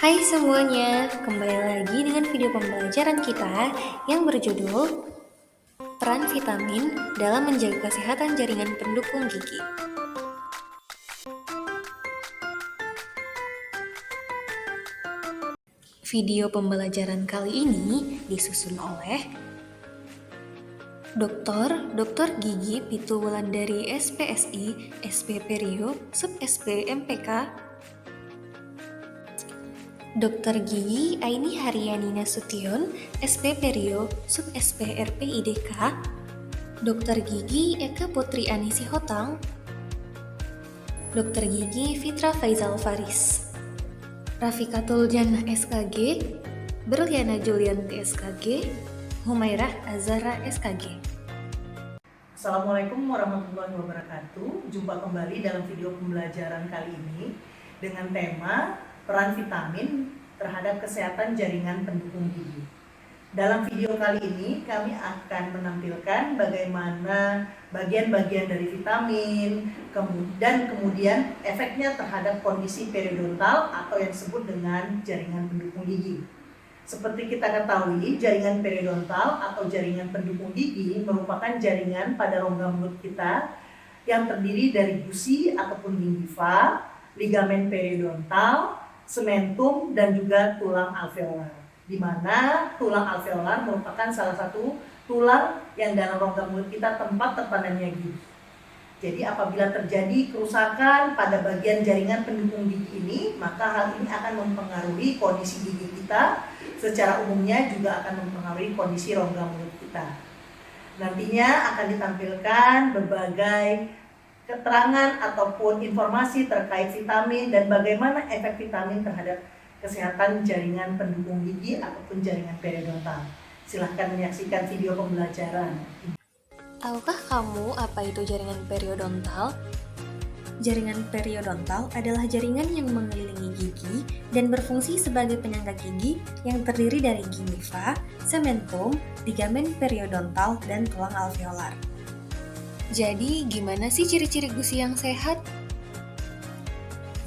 Hai semuanya, kembali lagi dengan video pembelajaran kita yang berjudul Peran Vitamin dalam Menjaga Kesehatan Jaringan Pendukung Gigi. Video pembelajaran kali ini disusun oleh Dr. Gigi Pitu Wulandari SPSI, SP Perio, Sub SP MPK, Dr. Gigi Aini Haryani Nasution, SP Perio, Sub SP RPIDK, Dr. Gigi Eka Putri Anisi Hotang, Dr. Gigi Fitra Faizal Faris, Rafikatul Jannah SKG, Berliana Julianti SKG, Humairah Azara SKG. Assalamualaikum warahmatullahi wabarakatuh. Jumpa kembali dalam video pembelajaran kali ini dengan tema peran vitamin terhadap kesehatan jaringan pendukung gigi. Dalam video kali ini kami akan menampilkan bagaimana bagian-bagian dari vitamin dan kemudian efeknya terhadap kondisi periodontal atau yang disebut dengan jaringan pendukung gigi. Seperti kita ketahui, jaringan periodontal atau jaringan pendukung gigi merupakan jaringan pada rongga mulut kita yang terdiri dari gusi ataupun gingiva, ligamen periodontal, sementum, dan juga tulang alveolar. Di mana tulang alveolar merupakan salah satu tulang yang dalam rongga mulut kita tempat terpadannya gigi. Jadi apabila terjadi kerusakan pada bagian jaringan pendukung gigi ini, maka hal ini akan mempengaruhi kondisi gigi kita. Secara umumnya juga akan mempengaruhi kondisi rongga mulut kita. Nantinya akan ditampilkan berbagai keterangan ataupun informasi terkait vitamin dan bagaimana efek vitamin terhadap kesehatan jaringan pendukung gigi ataupun jaringan periodontal. Silahkan menyaksikan video pembelajaran. Tahukah kamu apa itu jaringan periodontal? Jaringan periodontal adalah jaringan yang mengelilingi gigi dan berfungsi sebagai penyangga gigi yang terdiri dari gingiva, sementum, ligamen periodontal, dan tulang alveolar. Jadi, gimana sih ciri-ciri gusi yang sehat?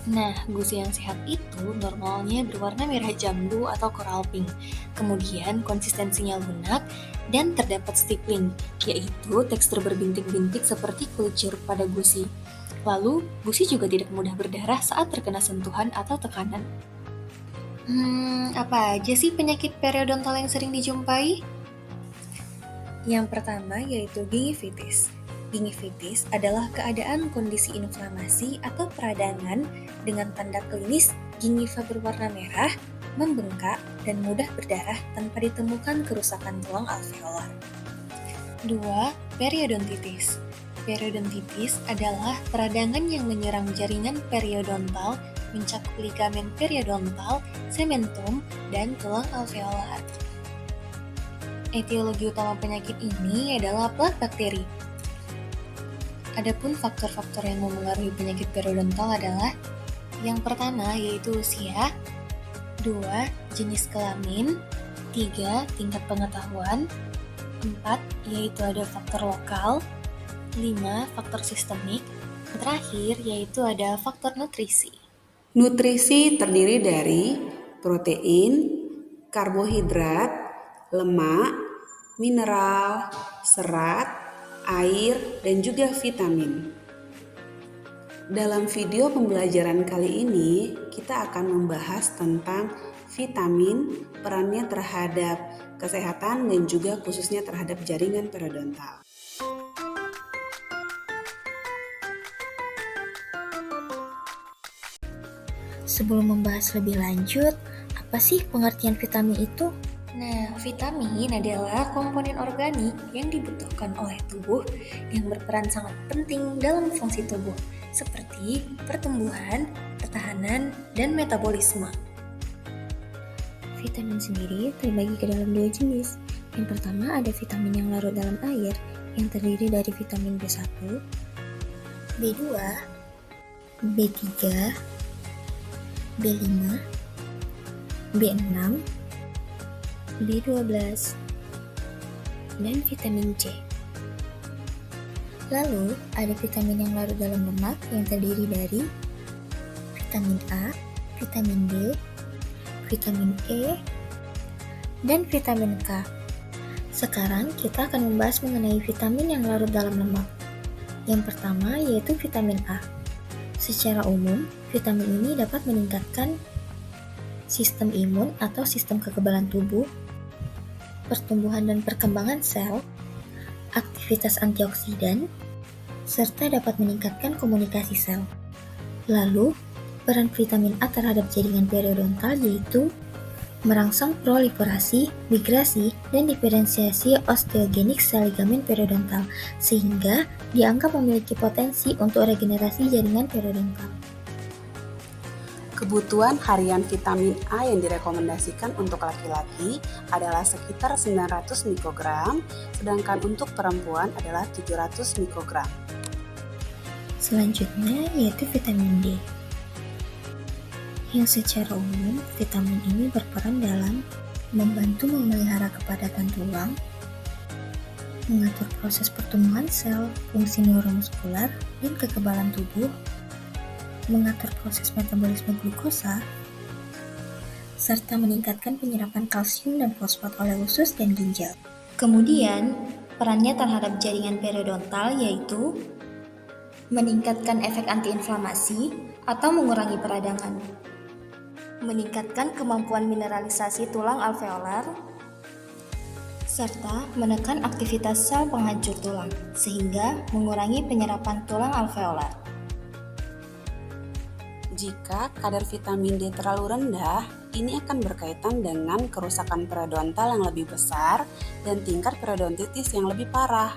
Nah, gusi yang sehat itu normalnya berwarna merah jambu atau coral pink. Kemudian konsistensinya lunak dan terdapat stippling, yaitu tekstur berbintik-bintik seperti kulit jeruk pada gusi. Lalu, gusi juga tidak mudah berdarah saat terkena sentuhan atau tekanan. Apa aja sih penyakit periodontal yang sering dijumpai? Yang pertama yaitu gingivitis. Gingivitis adalah keadaan kondisi inflamasi atau peradangan dengan tanda klinis gingiva berwarna merah, membengkak, dan mudah berdarah tanpa ditemukan kerusakan tulang alveolar. 2. Periodontitis. Periodontitis adalah peradangan yang menyerang jaringan periodontal, mencakup ligamen periodontal, sementum, dan tulang alveolar. Etiologi utama penyakit ini adalah plaque bakteri. Adapun faktor-faktor yang memengaruhi penyakit periodontal adalah yang pertama yaitu usia, 2. jenis kelamin, 3. tingkat pengetahuan, 4. yaitu ada faktor lokal, 5. faktor sistemik, terakhir yaitu ada faktor nutrisi. Nutrisi terdiri dari protein, karbohidrat, lemak, mineral, serat, air, dan juga vitamin. Dalam video pembelajaran kali ini, kita akan membahas tentang vitamin, perannya terhadap kesehatan dan juga khususnya terhadap jaringan periodontal. Sebelum membahas lebih lanjut, apa sih pengertian vitamin itu? Nah, vitamin adalah komponen organik yang dibutuhkan oleh tubuh yang berperan sangat penting dalam fungsi tubuh, seperti pertumbuhan, pertahanan, dan metabolisme. Vitamin sendiri terbagi ke dalam dua jenis. Yang pertama ada vitamin yang larut dalam air, yang terdiri dari vitamin B1, B2, B3, B5, B6, B12, dan vitamin C. Lalu, ada vitamin yang larut dalam lemak yang terdiri dari vitamin A, vitamin D, vitamin E, dan vitamin K. Sekarang kita akan membahas mengenai vitamin yang larut dalam lemak. Yang pertama yaitu vitamin A. Secara umum, vitamin ini dapat meningkatkan sistem imun atau sistem kekebalan tubuh, pertumbuhan dan perkembangan sel, aktivitas antioksidan, serta dapat meningkatkan komunikasi sel. Lalu, peran vitamin A terhadap jaringan periodontal yaitu merangsang proliferasi, migrasi, dan diferensiasi osteogenik sel ligamen periodontal, sehingga dianggap memiliki potensi untuk regenerasi jaringan periodontal. Kebutuhan harian vitamin A yang direkomendasikan untuk laki-laki adalah sekitar 900 mikrogram, sedangkan untuk perempuan adalah 700 mikrogram. Selanjutnya yaitu vitamin D. Yang secara umum, vitamin ini berperan dalam membantu memelihara kepadatan tulang, mengatur proses pertumbuhan sel, fungsi neuromuskular, dan kekebalan tubuh, mengatur proses metabolisme glukosa, serta meningkatkan penyerapan kalsium dan fosfat oleh usus dan ginjal. Kemudian, perannya terhadap jaringan periodontal yaitu meningkatkan efek antiinflamasi atau mengurangi peradangan, meningkatkan kemampuan mineralisasi tulang alveolar, serta menekan aktivitas sel penghancur tulang, sehingga mengurangi penyerapan tulang alveolar. Jika kadar vitamin D terlalu rendah, ini akan berkaitan dengan kerusakan periodontal yang lebih besar dan tingkat periodontitis yang lebih parah.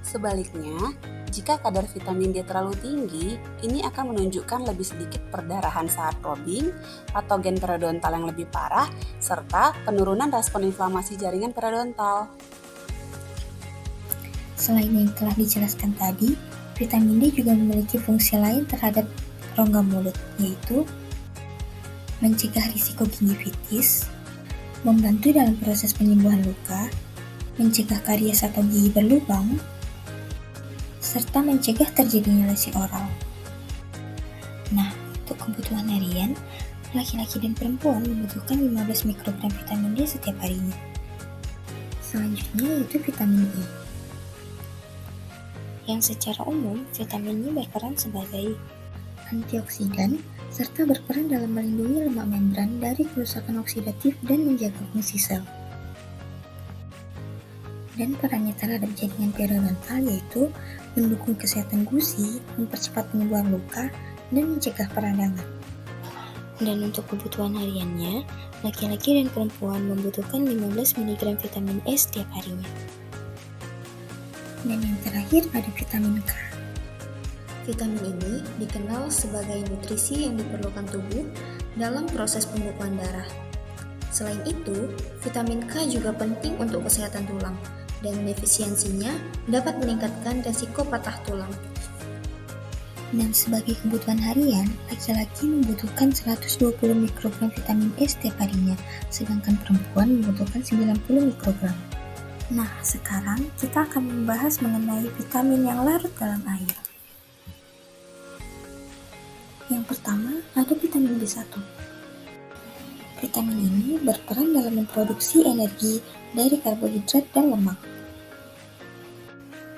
Sebaliknya, jika kadar vitamin D terlalu tinggi, ini akan menunjukkan lebih sedikit perdarahan saat probing, patogen periodontal yang lebih parah, serta penurunan respon inflamasi jaringan periodontal. Selain yang telah dijelaskan tadi, vitamin D juga memiliki fungsi lain terhadap rongga mulut, yaitu mencegah risiko gingivitis, membantu dalam proses penyembuhan luka, mencegah karies atau gigi berlubang, serta mencegah terjadinya lesi oral. Nah, untuk kebutuhan harian, laki-laki dan perempuan membutuhkan 15 mikrogram vitamin D setiap harinya. Selanjutnya yaitu vitamin E. Yang secara umum, vitamin E berperan sebagai antioksidan serta berperan dalam melindungi lemak membran dari kerusakan oksidatif dan menjaga fungsi sel. Dan perannya terhadap jaringan periodontal yaitu mendukung kesehatan gusi, mempercepat penyembuhan luka, dan mencegah peradangan. Dan untuk kebutuhan hariannya, laki-laki dan perempuan membutuhkan 15 mg vitamin E setiap harinya. Dan yang terakhir ada vitamin K. Vitamin ini dikenal sebagai nutrisi yang diperlukan tubuh dalam proses pembekuan darah. Selain itu, vitamin K juga penting untuk kesehatan tulang, dan defisiensinya dapat meningkatkan resiko patah tulang. Dan sebagai kebutuhan harian, laki-laki membutuhkan 120 mikrogram vitamin E setiap harinya, sedangkan perempuan membutuhkan 90 mikrogram. Nah, sekarang kita akan membahas mengenai vitamin yang larut dalam air. Yang pertama, ada vitamin B1. Vitamin ini berperan dalam memproduksi energi dari karbohidrat dan lemak.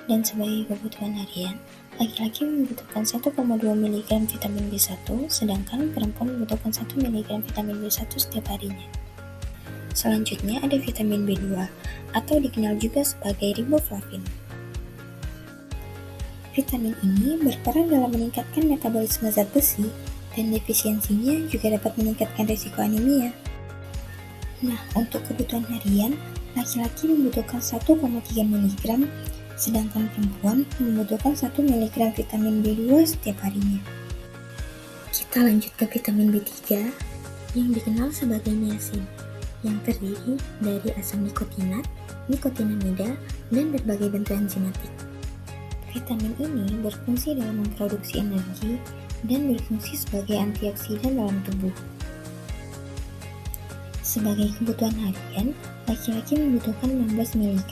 Dan sebagai kebutuhan harian, laki-laki membutuhkan 1,2 mg vitamin B1, sedangkan perempuan membutuhkan 1 mg vitamin B1 setiap harinya. Selanjutnya ada vitamin B2, atau dikenal juga sebagai riboflavin. Vitamin ini berperan dalam meningkatkan metabolisme zat besi, dan defisiensinya juga dapat meningkatkan risiko anemia. Nah, untuk kebutuhan harian, laki-laki membutuhkan 1,3 mg, sedangkan perempuan membutuhkan 1 mg vitamin B2 setiap harinya. Kita lanjut ke vitamin B3 yang dikenal sebagai niacin, yang terdiri dari asam nikotinat, nikotinamida, dan berbagai bentuk enzimatik. Vitamin ini berfungsi dalam memproduksi energi dan berfungsi sebagai antioksidan dalam tubuh. Sebagai kebutuhan harian, laki-laki membutuhkan 16 mg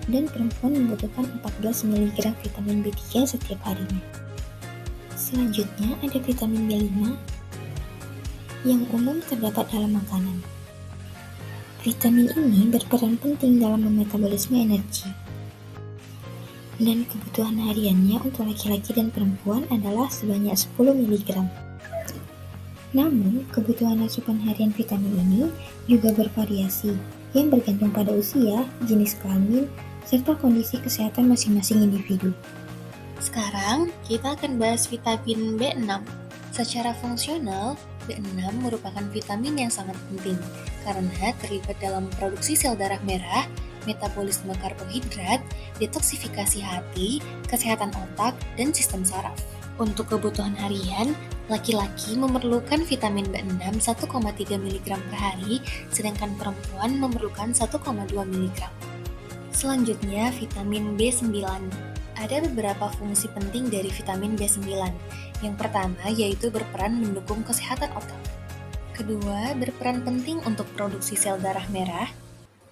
dan perempuan membutuhkan 14 mg vitamin B3 setiap harinya. Selanjutnya ada vitamin B5 yang umum terdapat dalam makanan. Vitamin ini berperan penting dalam metabolisme energi. Dan kebutuhan hariannya untuk laki-laki dan perempuan adalah sebanyak 10 mg. Namun, kebutuhan asupan harian vitamin ini juga bervariasi, yang bergantung pada usia, jenis kelamin, serta kondisi kesehatan masing-masing individu. Sekarang, kita akan bahas vitamin B6. Secara fungsional, B6 merupakan vitamin yang sangat penting karena terlibat dalam produksi sel darah merah, metabolisme karbohidrat, detoksifikasi hati, kesehatan otak, dan sistem saraf. Untuk kebutuhan harian, laki-laki memerlukan vitamin B6 1,3 mg per hari, sedangkan perempuan memerlukan 1,2 mg. Selanjutnya, vitamin B9. Ada beberapa fungsi penting dari vitamin B9. Yang pertama yaitu berperan mendukung kesehatan otak. Kedua, berperan penting untuk produksi sel darah merah.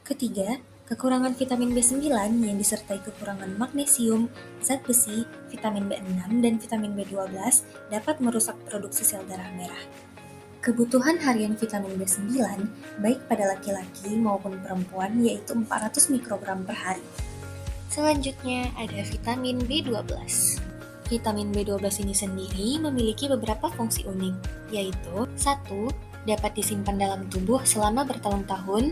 Ketiga, kekurangan vitamin B9 yang disertai kekurangan magnesium, zat besi, vitamin B6, dan vitamin B12 dapat merusak produksi sel darah merah. Kebutuhan harian vitamin B9 baik pada laki-laki maupun perempuan yaitu 400 mikrogram per hari. Selanjutnya ada vitamin B12. Vitamin B12 ini sendiri memiliki beberapa fungsi unik, yaitu 1. Dapat disimpan dalam tubuh selama bertahun-tahun.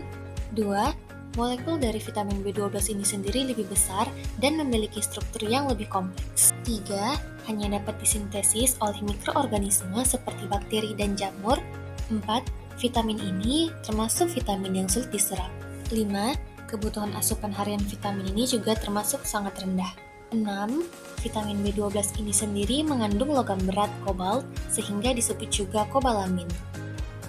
2. Molekul dari vitamin B12 ini sendiri lebih besar dan memiliki struktur yang lebih kompleks. 3. Hanya dapat disintesis oleh mikroorganisme seperti bakteri dan jamur. 4. Vitamin ini termasuk vitamin yang sulit diserap. 5. Kebutuhan asupan harian vitamin ini juga termasuk sangat rendah. 6. Vitamin B12 ini sendiri mengandung logam berat kobalt sehingga disebut juga kobalamin.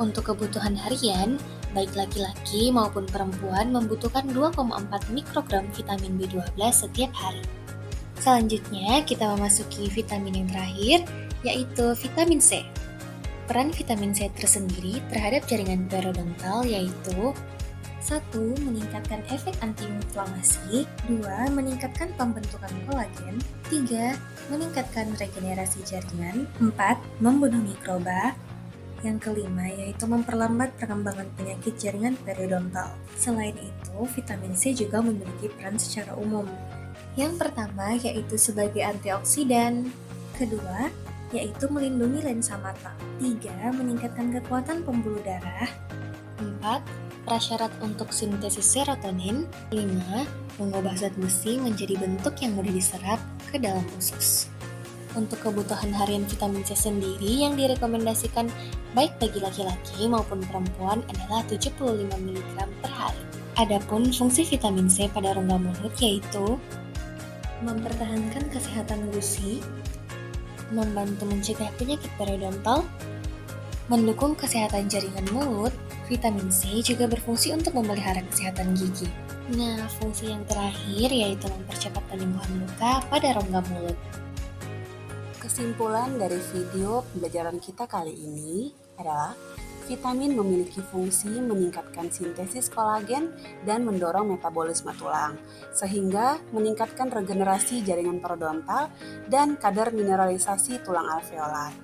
Untuk kebutuhan harian, baik laki-laki maupun perempuan membutuhkan 2,4 mikrogram vitamin B12 setiap hari. Selanjutnya, kita memasuki vitamin yang terakhir, yaitu vitamin C. Peran vitamin C tersendiri terhadap jaringan periodontal yaitu 1. Meningkatkan efek antiinflamasi. 2. Meningkatkan pembentukan kolagen. 3. Meningkatkan regenerasi jaringan. 4. Membunuh mikroba. Yang kelima yaitu memperlambat perkembangan penyakit jaringan periodontal. Selain itu, vitamin C juga memiliki peran secara umum. Yang pertama yaitu sebagai antioksidan. Kedua, yaitu melindungi lensa mata. 3. Meningkatkan kekuatan pembuluh darah. 4. Prasyarat untuk sintesis serotonin. 5. Mengubah zat besi menjadi bentuk yang mudah diserap ke dalam usus. Untuk kebutuhan harian vitamin C sendiri yang direkomendasikan baik bagi laki-laki maupun perempuan adalah 75 mg per hari. Adapun fungsi vitamin C pada rongga mulut yaitu mempertahankan kesehatan gusi, membantu mencegah penyakit periodontal, mendukung kesehatan jaringan mulut. Vitamin C juga berfungsi untuk memelihara kesehatan gigi. Nah, fungsi yang terakhir yaitu mempercepat penyembuhan luka pada rongga mulut. Kesimpulan dari video pembelajaran kita kali ini adalah vitamin memiliki fungsi meningkatkan sintesis kolagen dan mendorong metabolisme tulang, sehingga meningkatkan regenerasi jaringan periodontal dan kadar mineralisasi tulang alveolar.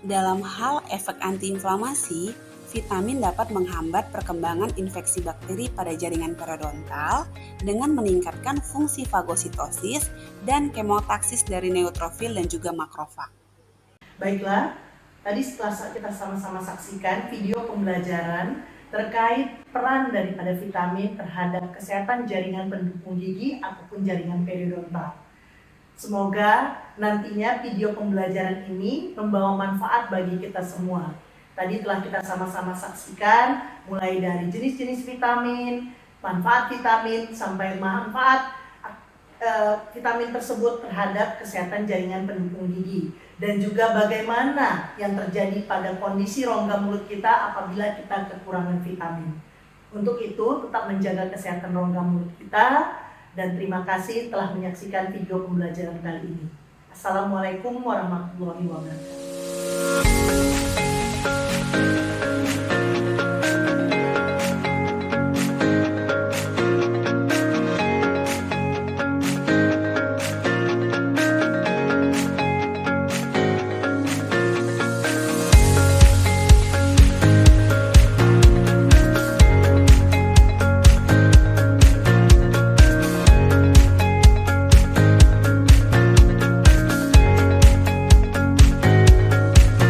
Dalam hal efek antiinflamasi, vitamin dapat menghambat perkembangan infeksi bakteri pada jaringan periodontal dengan meningkatkan fungsi fagositosis dan kemotaksis dari neutrofil dan juga makrofag. Baiklah, tadi setelah kita sama-sama saksikan video pembelajaran terkait peran daripada vitamin terhadap kesehatan jaringan pendukung gigi ataupun jaringan periodontal. Semoga nantinya video pembelajaran ini membawa manfaat bagi kita semua. Tadi telah kita sama-sama saksikan mulai dari jenis-jenis vitamin, manfaat vitamin, sampai manfaat vitamin tersebut terhadap kesehatan jaringan pendukung gigi. Dan juga bagaimana yang terjadi pada kondisi rongga mulut kita apabila kita kekurangan vitamin. Untuk itu tetap menjaga kesehatan rongga mulut kita. Dan terima kasih telah menyaksikan video pembelajaran kali ini. Assalamualaikum warahmatullahi wabarakatuh.